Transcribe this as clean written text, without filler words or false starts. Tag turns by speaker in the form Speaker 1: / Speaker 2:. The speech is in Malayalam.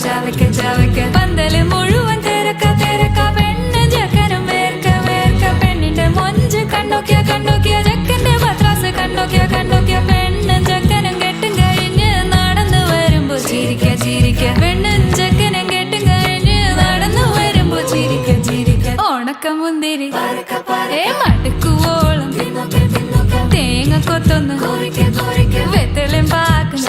Speaker 1: ചവയ്ക്ക ചവയ്ക്ക പന്തല് മുഴുവൻ തിരക്ക തിരക്ക പെണ്ണ് ചെക്കനും വേർക്ക വേർക്ക പെണ്ണിന്റെ മൊഞ്ച് കണ്ടോക്കിയ കണ്ടോക്കിയ ചെക്കന്റെ പത്രാസ് കണ്ടോക്കിയ കണ്ടോക്കിയ പെണ്ണും ചെക്കനും കെട്ടും കഴിഞ്ഞ് നടന്നു വരുമ്പോ ചിരിക്ക ചിരിക്ക പെണ്ണും ചെക്കനും കെട്ടും കഴിഞ്ഞ് നടന്നു വരുമ്പോ ചിരിക്ക ചിരിക്ക ഉണക്കമുന്തിരി മടുക്കുവോളം തേങ്ങ കൊത്തൊന്ന് വെത്തലും പാക്കും